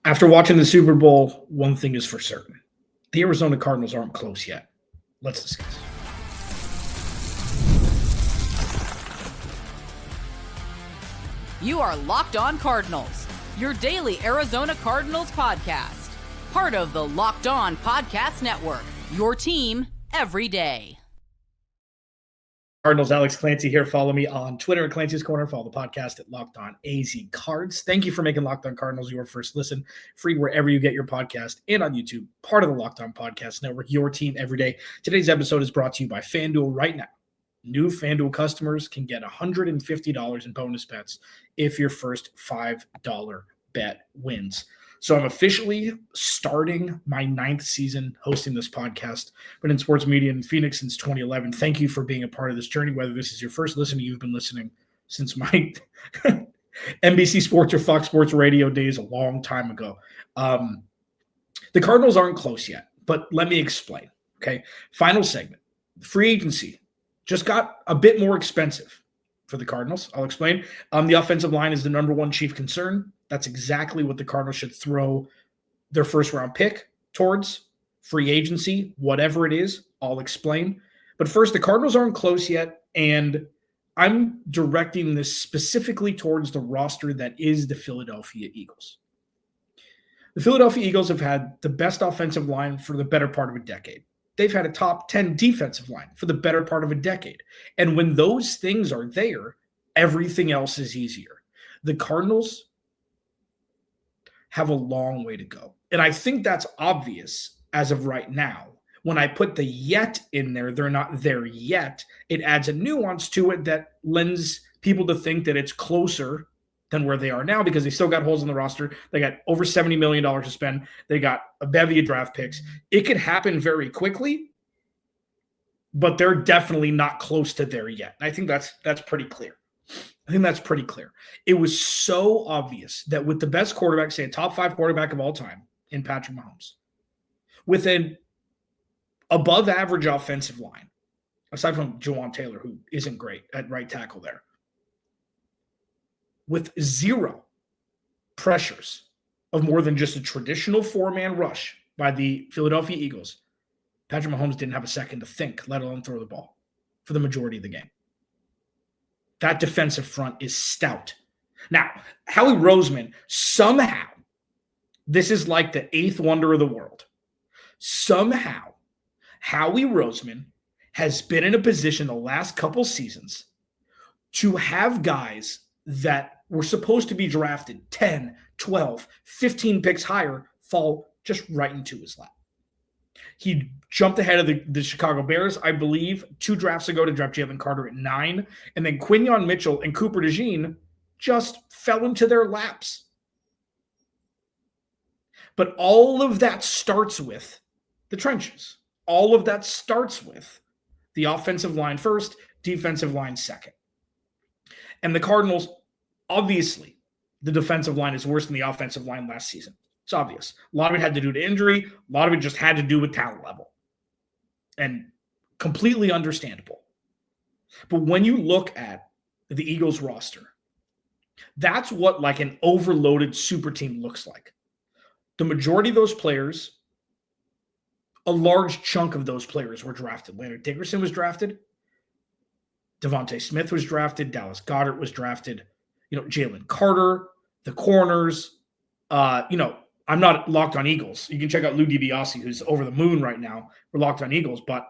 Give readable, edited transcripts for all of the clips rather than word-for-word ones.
After watching the Super Bowl, one thing is for certain. The Arizona Cardinals aren't close yet. Let's discuss. You are Locked On Cardinals, your daily Arizona Cardinals podcast. Part of the Locked On Podcast Network, your team every day. Cardinals, Alex Clancy here. Follow me on Twitter at Clancy's Corner. Follow the podcast at Locked On AZ Cards. Thank you for making Locked On Cardinals your first listen, free wherever you get your podcast and on YouTube, part of the Locked On Podcast Network, your team every day. Today's episode is brought to you by FanDuel. Right now, new FanDuel customers can get $150 in bonus bets if your first $5 bet wins. So I'm officially starting my 9th season hosting this podcast. Been in sports media in Phoenix since 2011. Thank you for being a part of this journey. Whether this is your first listen, you've been listening since my NBC Sports or Fox Sports Radio days a long time ago. The Cardinals aren't close yet, but let me explain. Okay, final segment. Free agency just got a bit more expensive for the Cardinals. I'll explain. The offensive line is the number one chief concern. That's exactly what the Cardinals should throw their first round pick towards. Free agency, whatever it is, I'll explain. But first, the Cardinals aren't close yet, and I'm directing this specifically towards the roster that is the Philadelphia Eagles. The Philadelphia Eagles have had the best offensive line for the better part of a decade. They've had a top 10 defensive line for the better part of a decade. And when those things are there, everything else is easier. The Cardinals have a long way to go. And I think that's obvious as of right now. When I put the yet in there, they're not there yet. It adds a nuance to it that lends people to think that it's closer than where they are now because they still got holes in the roster. They got over $70 million to spend. They got a bevy of draft picks. It could happen very quickly, but they're definitely not close to there yet. And I think that's pretty clear. I think that's pretty clear. It was so obvious that with the best quarterback, say a top 5 quarterback of all time in Patrick Mahomes, with an above average offensive line, aside from Jawan Taylor, who isn't great at right tackle there, with zero pressures of more than just a traditional 4-man rush by the Philadelphia Eagles, Patrick Mahomes didn't have a second to think, let alone throw the ball for the majority of the game. That defensive front is stout. Now, Howie Roseman, somehow, this is like the 8th wonder of the world. Somehow, Howie Roseman has been in a position the last couple seasons to have guys that were supposed to be drafted 10, 12, 15 picks higher fall just right into his lap. He jumped ahead of the Chicago Bears, I believe, 2 drafts ago to draft Jalen Carter at 9. And then Quinyon Mitchell and Cooper DeJean just fell into their laps. But all of that starts with the trenches. All of that starts with the offensive line first, defensive line second. And the Cardinals, obviously, the defensive line is worse than the offensive line last season. It's obvious. A lot of it had to do to injury. A lot of it just had to do with talent level. And completely understandable. But when you look at the Eagles roster, that's what like an overloaded super team looks like. The majority of those players, a large chunk of those players were drafted. Leonard Dickerson was drafted. Devontae Smith was drafted. Dallas Goedert was drafted. Jalen Carter, the corners, I'm not Locked On Eagles. You can check out Lou DiBiase, who's over the moon right now for Locked On Eagles. But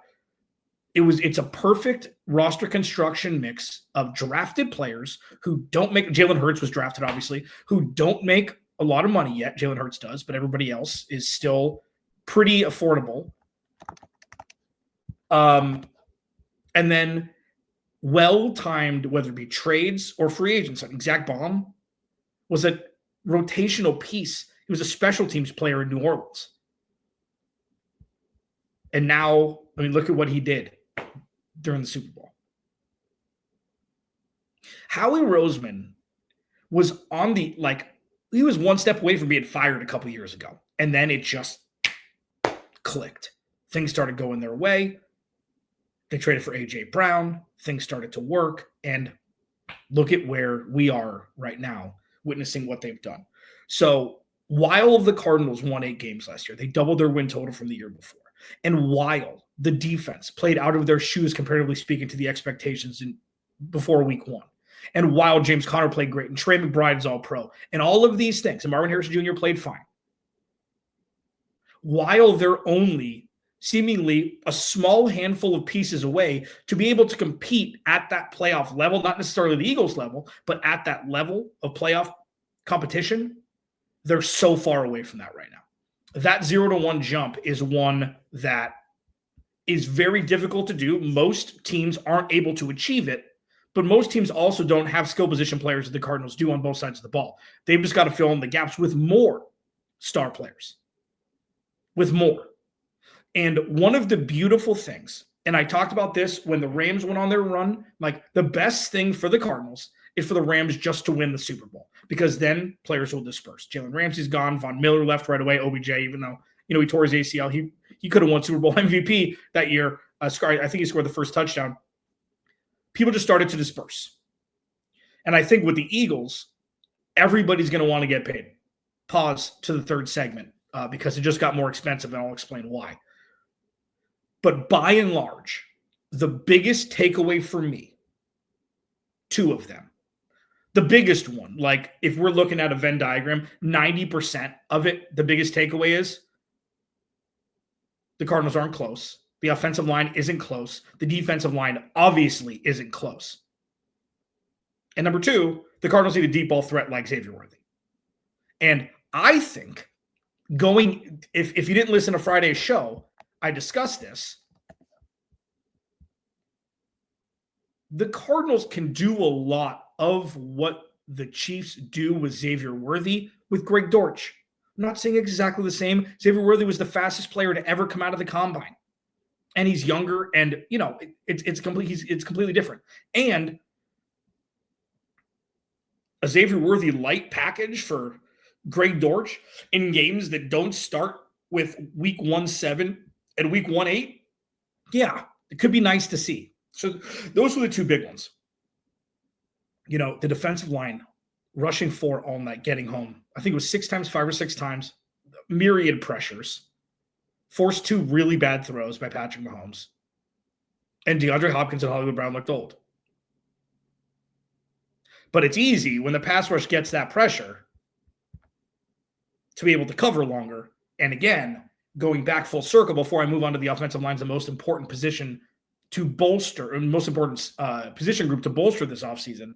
it's a perfect roster construction mix of drafted players who don't make – Jalen Hurts was drafted, obviously, who don't make a lot of money yet. Jalen Hurts does, but everybody else is still pretty affordable. And then well-timed, whether it be trades or free agents. Like Zach Baum was a rotational piece. He was a special teams player in New Orleans. And now, look at what he did during the Super Bowl. Howie Roseman was on he was one step away from being fired a couple years ago. And then it just clicked. Things started going their way. They traded for A.J. Brown. Things started to work. And look at where we are right now, witnessing what they've done. So While the Cardinals won 8 games last year, they doubled their win total from the year before. And while the defense played out of their shoes, comparatively speaking, to the expectations before week 1, and while James Conner played great, and Trey McBride's all pro, and all of these things, and Marvin Harrison Jr. played fine, while they're only seemingly a small handful of pieces away to be able to compete at that playoff level, not necessarily the Eagles level, but at that level of playoff competition, they're so far away from that right now. That 0-1 jump is one that is very difficult to do. Most teams aren't able to achieve it, but most teams also don't have skill position players that the Cardinals do on both sides of the ball. They've just got to fill in the gaps with more star players, with more. And one of the beautiful things, and I talked about this when the Rams went on their run, like the best thing for the Cardinals is for the Rams just to win the Super Bowl, because then players will disperse. Jalen Ramsey's gone. Von Miller left right away. OBJ, even though he tore his ACL, he could have won Super Bowl MVP that year. I think he scored the first touchdown. People just started to disperse. And I think with the Eagles, everybody's going to want to get paid. Pause to the third segment because it just got more expensive, and I'll explain why. But by and large, the biggest takeaway for me, 2 of them. The biggest one, like if we're looking at a Venn diagram, 90% of it, the biggest takeaway is the Cardinals aren't close. The offensive line isn't close. The defensive line obviously isn't close. And number 2, the Cardinals need a deep ball threat like Xavier Worthy. And I think if you didn't listen to Friday's show, I discussed this. The Cardinals can do a lot of what the Chiefs do with Xavier Worthy with Greg Dortch. I'm not saying exactly the same. Xavier Worthy was the fastest player to ever come out of the combine. And he's younger, and it's completely different. And a Xavier Worthy light package for Greg Dortch in games that don't start with week 1-7 and week 1-8, yeah, it could be nice to see. So those were the 2 big ones. The defensive line rushing 4 all night, getting home. I think it was 5 or 6 times, myriad pressures. Forced 2 really bad throws by Patrick Mahomes. And DeAndre Hopkins and Hollywood Brown looked old. But it's easy when the pass rush gets that pressure to be able to cover longer. And again, going back full circle before I move on to the offensive line, is the most important position to bolster, and most important position group to bolster this offseason.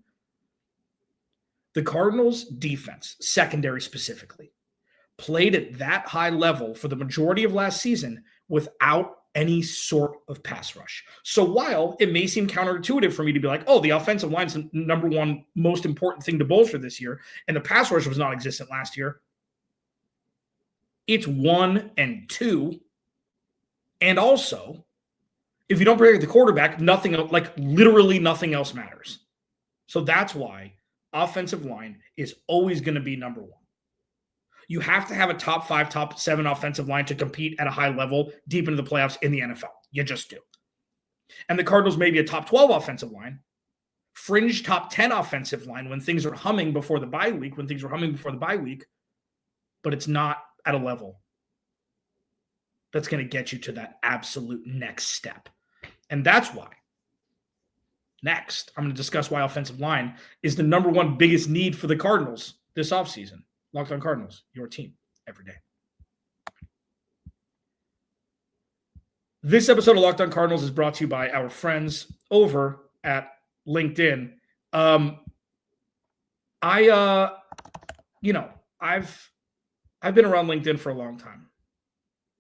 The Cardinals' defense, secondary specifically, played at that high level for the majority of last season without any sort of pass rush. So while it may seem counterintuitive for me to be like, oh, the offensive line's the number 1 most important thing to bolster this year, and the pass rush was non-existent last year, it's 1 and 2. And also, if you don't protect the quarterback, literally nothing else matters. So that's why offensive line is always going to be number 1. You have to have a top 5, top 7 offensive line to compete at a high level deep into the playoffs in the NFL. You just do. And the Cardinals may be a top 12 offensive line, fringe top 10 offensive line when things are humming before the bye week, but it's not at a level that's going to get you to that absolute next step. And that's why next I'm going to discuss why offensive line is the number 1 biggest need for the Cardinals this offseason. Locked On Cardinals, your team every day. This episode of Locked On Cardinals is brought to you by our friends over at LinkedIn. I've been around LinkedIn for a long time.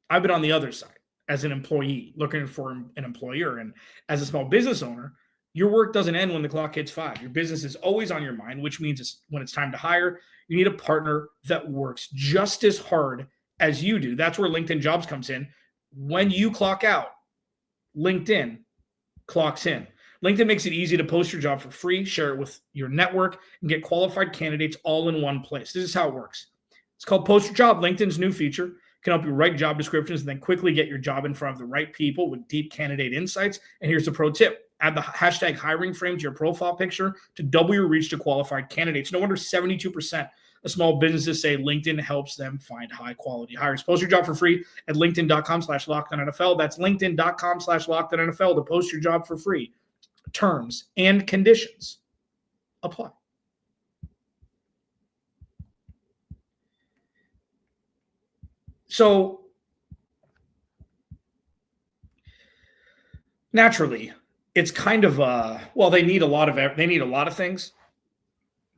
I've been on the other side as an employee looking for an employer, and as a small business owner, your work doesn't end when the clock hits 5. Your business is always on your mind, which means when it's time to hire, you need a partner that works just as hard as you do. That's where LinkedIn Jobs comes in. When you clock out, LinkedIn clocks in. LinkedIn makes it easy to post your job for free, share it with your network, and get qualified candidates all in one place. This is how it works. It's called Post Your Job. LinkedIn's new feature can help you write job descriptions and then quickly get your job in front of the right people with deep candidate insights. And here's the pro tip. Add the hashtag hiring frame to your profile picture to double your reach to qualified candidates. No wonder 72% Small businesses say LinkedIn helps them find high quality hires. Post your job for free at linkedin.com/LockedOnNFL. That's linkedin.com/LockedOnNFL to post your job for free. Terms and conditions apply. So naturally, it's kind of they need a lot of things.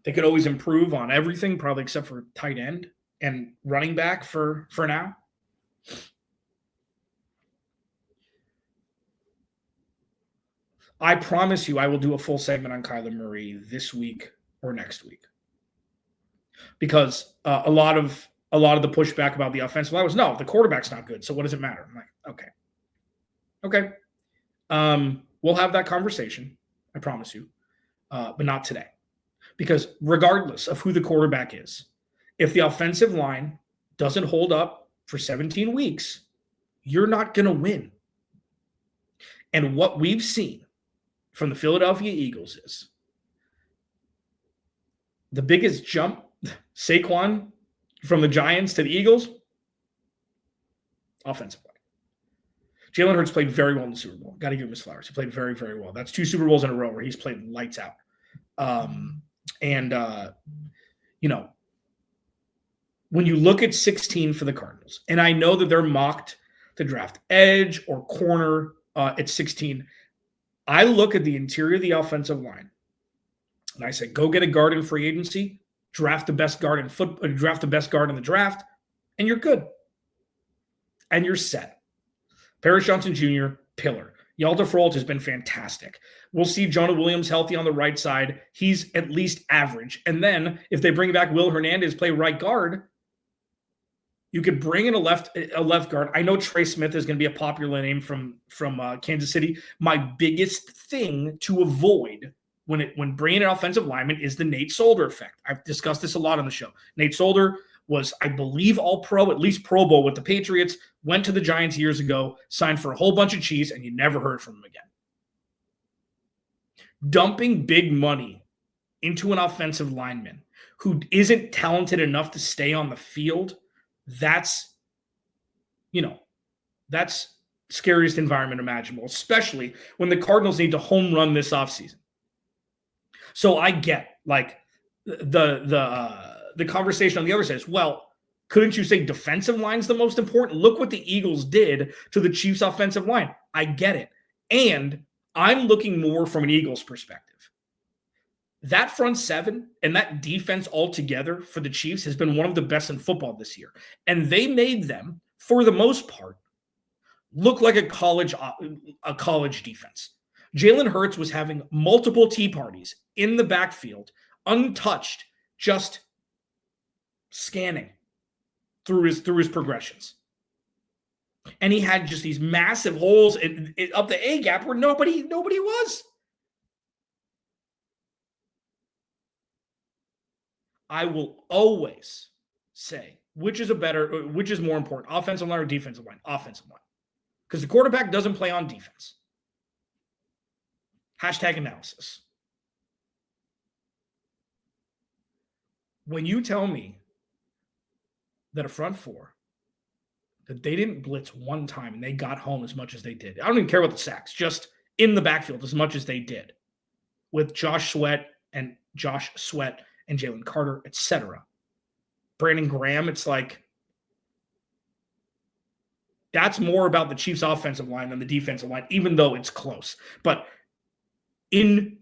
They could always improve on everything, probably except for tight end and running back for now. I promise you I will do a full segment on Kyler Murray this week or next week. Because a lot of the pushback about the offensive line was, no, the quarterback's not good, so what does it matter? I'm like, okay. We'll have that conversation, I promise you, but not today. Because regardless of who the quarterback is, if the offensive line doesn't hold up for 17 weeks, you're not going to win. And what we've seen from the Philadelphia Eagles is the biggest jump, Saquon, from the Giants to the Eagles, offensive line. Jalen Hurts played very well in the Super Bowl. Got to give him his flowers. He played very, very well. That's 2 Super Bowls in a row where he's played lights out. When you look at 16 for the Cardinals, and I know that they're mocked to draft edge or corner at 16, I look at the interior of the offensive line, and I say, go get a guard in free agency, draft the best guard in the draft, and you're good. And you're set. Paris Johnson Jr., pillar. Yalda Frolt has been fantastic. We'll see Jonah Williams healthy on the right side. He's at least average. And then if they bring back Will Hernandez, play right guard, you could bring in a left guard. I know Trey Smith is going to be a popular name from Kansas City. My biggest thing to avoid when bringing an offensive lineman is the Nate Solder effect. I've discussed this a lot on the show. Nate Solder was, I believe, all-pro, at least Pro Bowl with the Patriots, went to the Giants years ago, signed for a whole bunch of cheese, and you never heard from him again. Dumping big money into an offensive lineman who isn't talented enough to stay on the field, that's scariest environment imaginable, especially when the Cardinals need to home run this offseason. So I get, like, the conversation on the other side is, well, couldn't you say defensive line's the most important? Look what the Eagles did to the Chiefs' offensive line. I get it. And I'm looking more from an Eagles perspective. That front seven and that defense altogether for the Chiefs has been one of the best in football this year. And they made them, for the most part, look like a college defense. Jalen Hurts was having multiple tea parties in the backfield, untouched, just scanning through his progressions. And he had just these massive holes up the A gap where nobody was. I will always say, which is more important, offensive line or defensive line? Offensive line. Because the quarterback doesn't play on defense. Hashtag analysis. When you tell me that a front four, that they didn't blitz one time and they got home as much as they did. I don't even care about the sacks, just in the backfield as much as they did with Josh Sweat and Jalen Carter, etc. Brandon Graham, it's like that's more about the Chiefs' offensive line than the defensive line, even though it's close. But in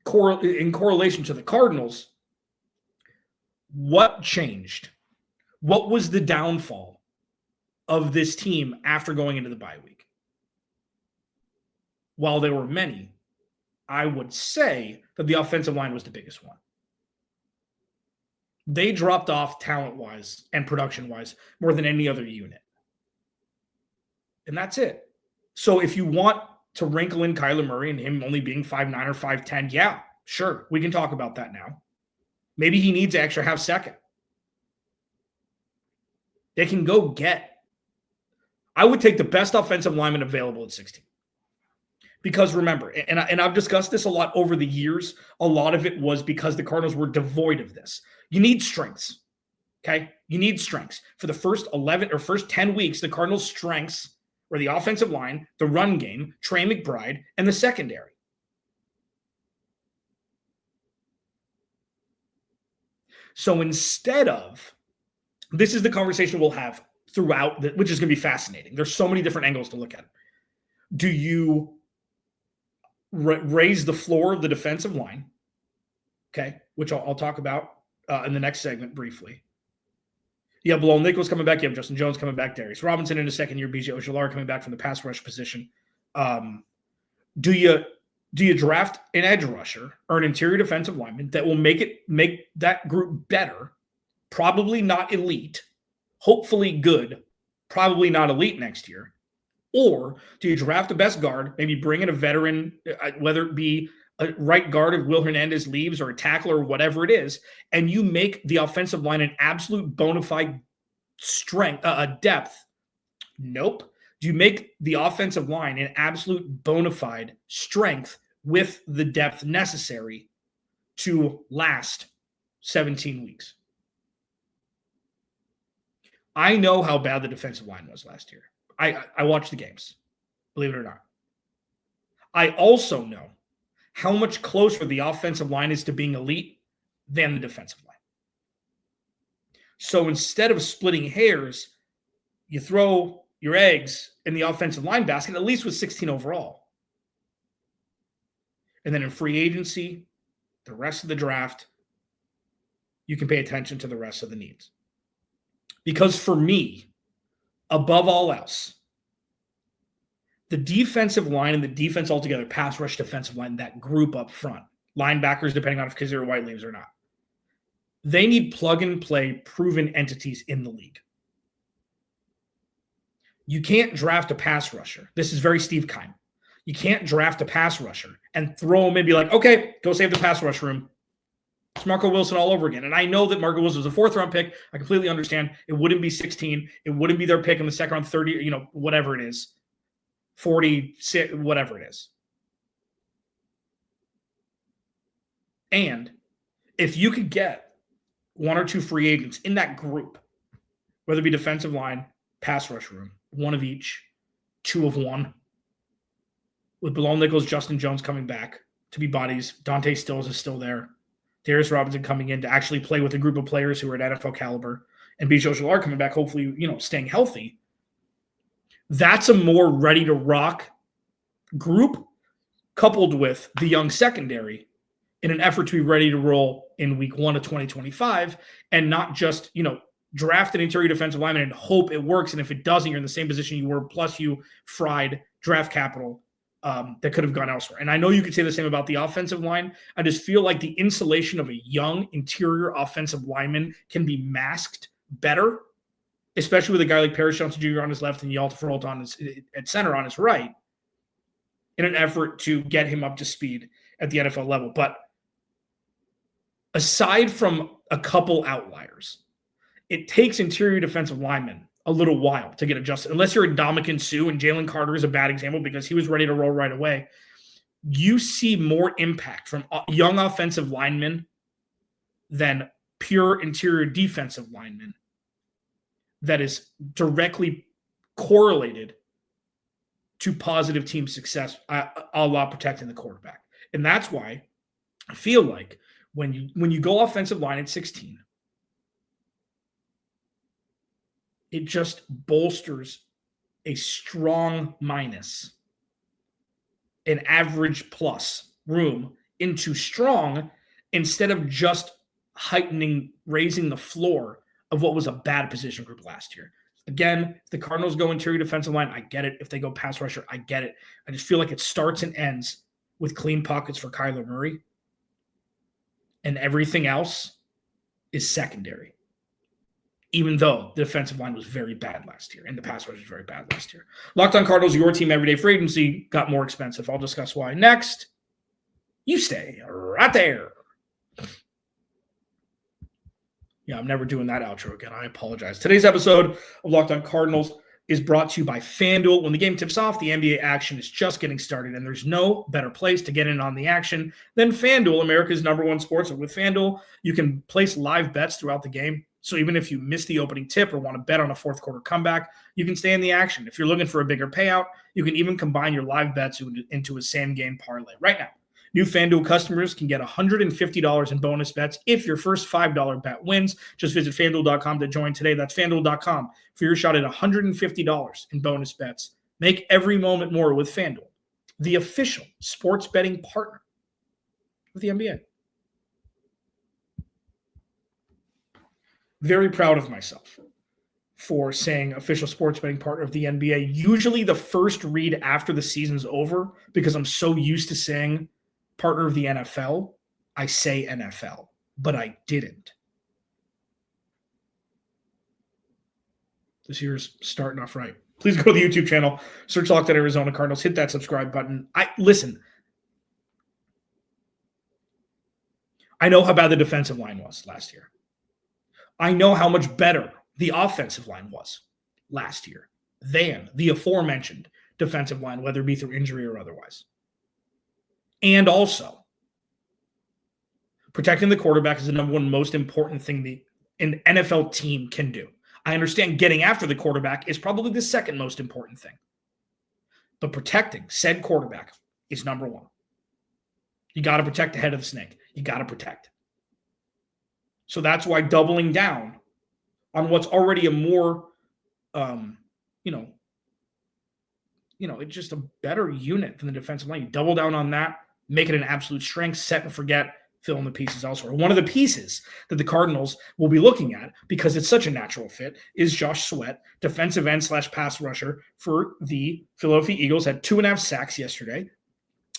correlation to the Cardinals, what changed? What was the downfall of this team after going into the bye week? While there were many, I would say that the offensive line was the biggest one. They dropped off talent-wise and production-wise more than any other unit. And that's it. So if you want to wrinkle in Kyler Murray and him only being 5'9" or 5'10", yeah, sure, we can talk about that now. Maybe he needs to extra half second. They can go I would take the best offensive lineman available at 16. Because remember, and I've discussed this a lot over the years, a lot of it was because the Cardinals were devoid of this. You need strengths, okay? You need strengths. For the first 11 or first 10 weeks, the Cardinals' strengths were the offensive line, the run game, Trey McBride, and the secondary. So instead of, this is the conversation we'll have throughout, which is going to be fascinating. There's so many different angles to look at. Do you raise the floor of the defensive line, okay, which I'll talk about in the next segment briefly. You have Bilal Nichols coming back. You have Justin Jones coming back. Darius Robinson in his second year. B.J. Ojulari coming back from the pass rush position. Do you draft an edge rusher or an interior defensive lineman that will make that group better? Probably not elite. Hopefully good. Probably not elite next year. Or do you draft the best guard, maybe bring in a veteran, whether it be a right guard if Will Hernandez leaves or a tackler or whatever it is, and you make the offensive line an absolute bona fide strength, depth? Nope. Do you make the offensive line an absolute bona fide strength with the depth necessary to last 17 weeks? I know how bad the defensive line was last year. I watched the games, believe it or not. I also know how much closer the offensive line is to being elite than the defensive line. So instead of splitting hairs, you throw your eggs in the offensive line basket, at least with 16 overall. And then in free agency, the rest of the draft, you can pay attention to the rest of the needs. Because for me, above all else, the defensive line and the defense altogether, pass rush, defensive line, that group up front, linebackers, depending on if Kazir White leaves or not, they need plug-and-play proven entities in the league. You can't draft a pass rusher. This is very Steve Keim. You can't draft a pass rusher and throw him and be like, okay, go save the pass rush room. It's Marco Wilson all over again. And I know that Marco Wilson was a fourth-round pick. I completely understand. It wouldn't be 16. It wouldn't be their pick in the second round, 30, whatever it is, 46, whatever it is. And if you could get one or two free agents in that group, whether it be defensive line, pass rush room, one of each, two of one, with Bilal Nichols, Justin Jones coming back to be bodies, Dante Stills is still there, Darius Robinson coming in to actually play with a group of players who are at NFL caliber, and B.J. Ojulari coming back, hopefully, staying healthy. That's a more ready-to-rock group coupled with the young secondary in an effort to be ready to roll in week 1 of 2025 and not just, draft an interior defensive lineman and hope it works. And if it doesn't, you're in the same position you were, plus you fried draft capital that could have gone elsewhere. And I know you could say the same about the offensive line. I just feel like the insulation of a young interior offensive lineman can be masked better, especially with a guy like Paris Johnson Jr. on his left and Yalta Ferralt at center on his right, in an effort to get him up to speed at the NFL level. But aside from a couple outliers, it takes interior defensive linemen a little while to get adjusted. Unless you're a Ndamukong Suh, and Jalen Carter is a bad example because he was ready to roll right away. You see more impact from young offensive linemen than pure interior defensive linemen that is directly correlated to positive team success, a la protecting the quarterback. And that's why I feel like when you go offensive line at 16, it just bolsters a strong minus, an average plus room into strong, instead of just raising the floor of what was a bad position group last year. Again, if the Cardinals go interior defensive line, I get it. If they go pass rusher, I get it. I just feel like it starts and ends with clean pockets for Kyler Murray, and everything else is secondary. Even though the defensive line was very bad last year and the pass rush was very bad last year. Locked On Cardinals, your team every day. Free agency got more expensive. I'll discuss why next. You stay right there. Yeah, I'm never doing that outro again. I apologize. Today's episode of Locked On Cardinals is brought to you by FanDuel. When the game tips off, the NBA action is just getting started, and there's no better place to get in on the action than FanDuel, America's #1 sportsbook. With FanDuel, you can place live bets throughout the game. So even if you miss the opening tip or want to bet on a fourth quarter comeback, you can stay in the action. If you're looking for a bigger payout, you can even combine your live bets into a same-game parlay. Right now, new FanDuel customers can get $150 in bonus bets if your first $5 bet wins. Just visit FanDuel.com to join today. That's FanDuel.com for your shot at $150 in bonus bets. Make every moment more with FanDuel, the official sports betting partner of the NBA. Very proud of myself for saying official sports betting partner of the NBA. Usually the first read after the season's over, because I'm so used to saying partner of the NFL, I say NFL, but I didn't. This year's starting off right. Please go to the YouTube channel, search Locked On Arizona Cardinals, hit that subscribe button. Listen, I know how bad the defensive line was last year. I know how much better the offensive line was last year than the aforementioned defensive line, whether it be through injury or otherwise. And also, protecting the quarterback is the #1 most important thing an NFL team can do. I understand getting after the quarterback is probably the second most important thing. But protecting said quarterback is #1. You got to protect the head of the snake. You got to protect. So that's why doubling down on what's already a more, it's just a better unit than the defensive line. You double down on that, make it an absolute strength, set and forget, fill in the pieces elsewhere. One of the pieces that the Cardinals will be looking at, because it's such a natural fit, is Josh Sweat, defensive end / pass rusher for the Philadelphia Eagles. Had 2.5 sacks yesterday.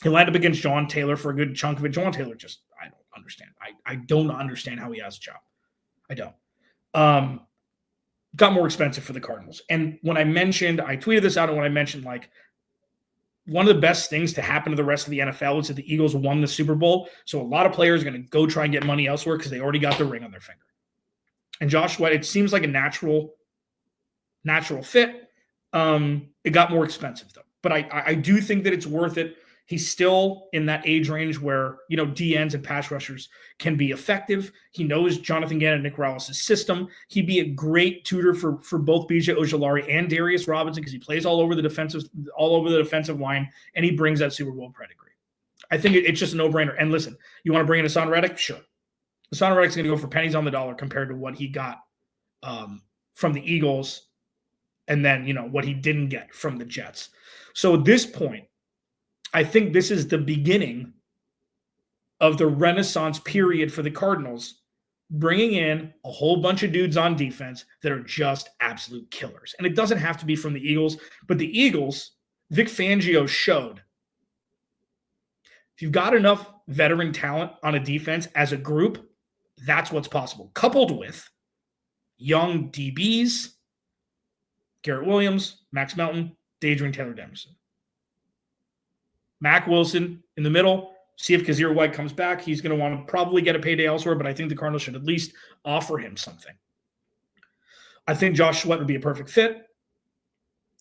He lined up against John Taylor for a good chunk of it. John Taylor I don't understand. I don't understand how he has a job. I don't. Got more expensive for the Cardinals. And when I tweeted this out, and when I mentioned, like, one of the best things to happen to the rest of the NFL is that the Eagles won the Super Bowl. So a lot of players are going to go try and get money elsewhere because they already got the ring on their finger. And Josh Sweat, it seems like a natural fit. It got more expensive, though. But I do think that it's worth it. He's still in that age range where, DNs and pass rushers can be effective. He knows Jonathan Gannon and Nick Rallis' system. He'd be a great tutor for both B.J. Ojulari and Darius Robinson, because he plays all over the defensive line, and he brings that Super Bowl pedigree. I think it's just a no-brainer. And listen, you want to bring in Hassan Reddick? Sure. Hassan Reddick's going to go for pennies on the dollar compared to what he got from the Eagles, and then, what he didn't get from the Jets. So at this point, I think this is the beginning of the renaissance period for the Cardinals, bringing in a whole bunch of dudes on defense that are just absolute killers. And it doesn't have to be from the Eagles, but the Eagles, Vic Fangio showed, if you've got enough veteran talent on a defense as a group, that's what's possible. Coupled with young DBs, Garrett Williams, Max Melton, Adrian Taylor-Demerson. Mac Wilson in the middle. See if Kazir White comes back. He's going to want to probably get a payday elsewhere, but I think the Cardinals should at least offer him something. I think Josh Sweat would be a perfect fit.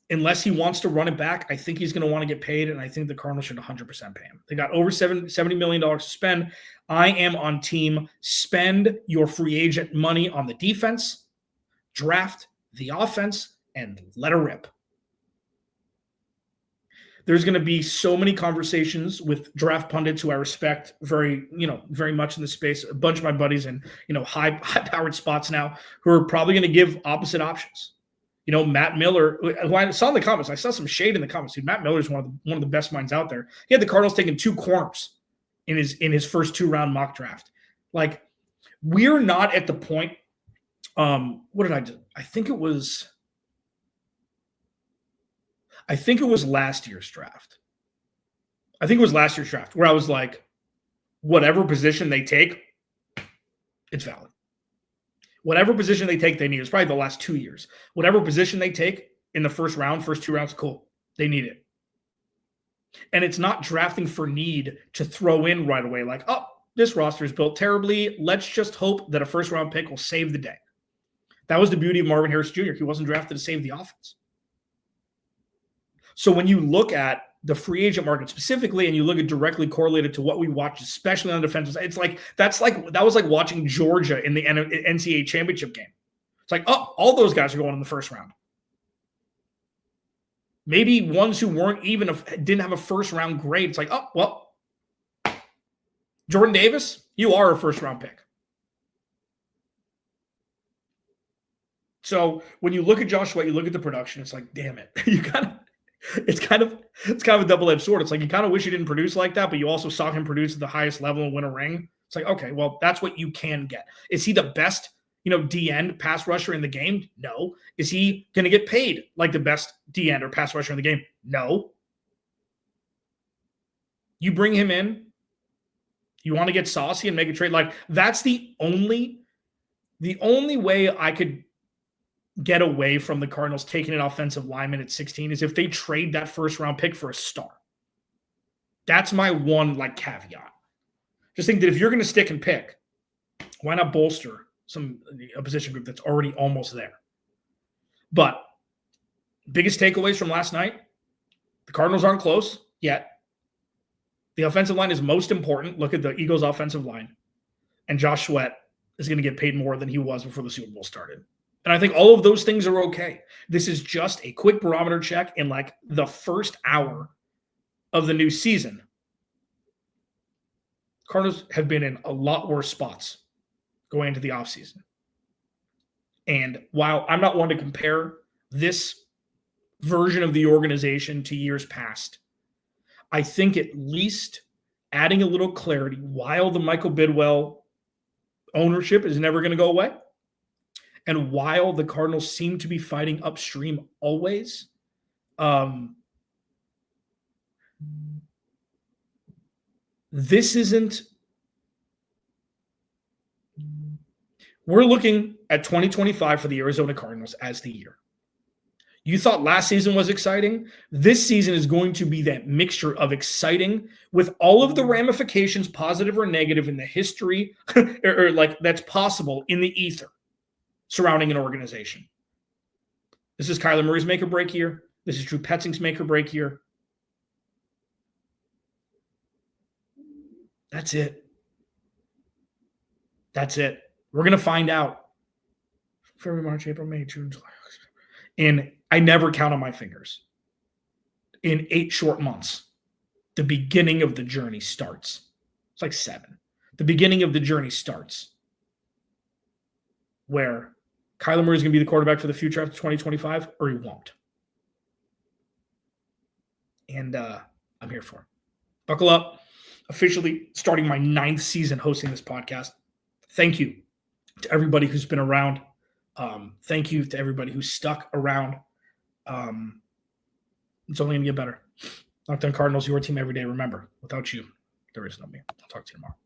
Unless he wants to run it back, I think he's going to want to get paid, and I think the Cardinals should 100% pay him. They got over $70 million to spend. I am on team spend your free agent money on the defense, draft the offense, and let her rip. There's going to be so many conversations with draft pundits who I respect very much in the space. A bunch of my buddies in, high-powered spots now who are probably going to give opposite options. Matt Miller, who I saw in the comments, I saw some shade in the comments. Dude, Matt Miller is one of the best minds out there. He had the Cardinals taking 2 corners in his first 2-round mock draft. Like, we're not at the point. What did I do? I think it was last year's draft. Where I was like, whatever position they take, it's valid. Whatever position they take, they need. It's probably the last 2 years. Whatever position they take in the first 2 rounds, cool. They need it. And it's not drafting for need to throw in right away like, oh, this roster is built terribly. Let's just hope that a first-round pick will save the day. That was the beauty of Marvin Harris Jr. He wasn't drafted to save the offense. So when you look at the free agent market specifically, and you look at directly correlated to what we watch, especially on the defensive side, it's like that was like watching Georgia in the NCAA championship game. It's like, oh, all those guys are going in the first round. Maybe ones who didn't have a first round grade. It's like, oh, well, Jordan Davis, you are a first round pick. So when you look at Josh Sweat, you look at the production, it's like, damn it. It's kind of a double-edged sword. It's like you kind of wish he didn't produce like that, but you also saw him produce at the highest level and win a ring. It's like, okay, well, that's what you can get. Is he the best, D-end pass rusher in the game? No. Is he going to get paid like the best D-end or pass rusher in the game? No. You bring him in, you want to get saucy and make a trade. Like, that's the only way I could get away from the Cardinals taking an offensive lineman at 16 is if they trade that first round pick for a star. That's my one caveat. Just think that if you're going to stick and pick, why not bolster a position group that's already almost there? But biggest takeaways from last night, the Cardinals aren't close yet. The offensive line is most important. Look at the Eagles' offensive line. And Josh Sweat is going to get paid more than he was before the Super Bowl started. And I think all of those things are okay. This is just a quick barometer check in the first hour of the new season. Cardinals have been in a lot worse spots going into the offseason. And while I'm not one to compare this version of the organization to years past, I think at least adding a little clarity while the Michael Bidwell ownership is never going to go away, and while the Cardinals seem to be fighting upstream always, we're looking at 2025 for the Arizona Cardinals as the year. You thought last season was exciting. This season is going to be that mixture of exciting with all of the ramifications, positive or negative, in the history or that's possible in the ether surrounding an organization. This is Kyler Murray's make or break year. This is Drew Petzing's make or break year. That's it. We're going to find out February, March, April, May, June, July. And I never count on my fingers. In 8 short months, the beginning of the journey starts. It's like 7. The beginning of the journey starts where Kyler Murray is going to be the quarterback for the future after 2025, or he won't. And I'm here for it. Buckle up. Officially starting my 9th season hosting this podcast. Thank you to everybody who's been around. Thank you to everybody who's stuck around. It's only going to get better. Locked On Cardinals, your team every day. Remember, without you, there is no me. I'll talk to you tomorrow.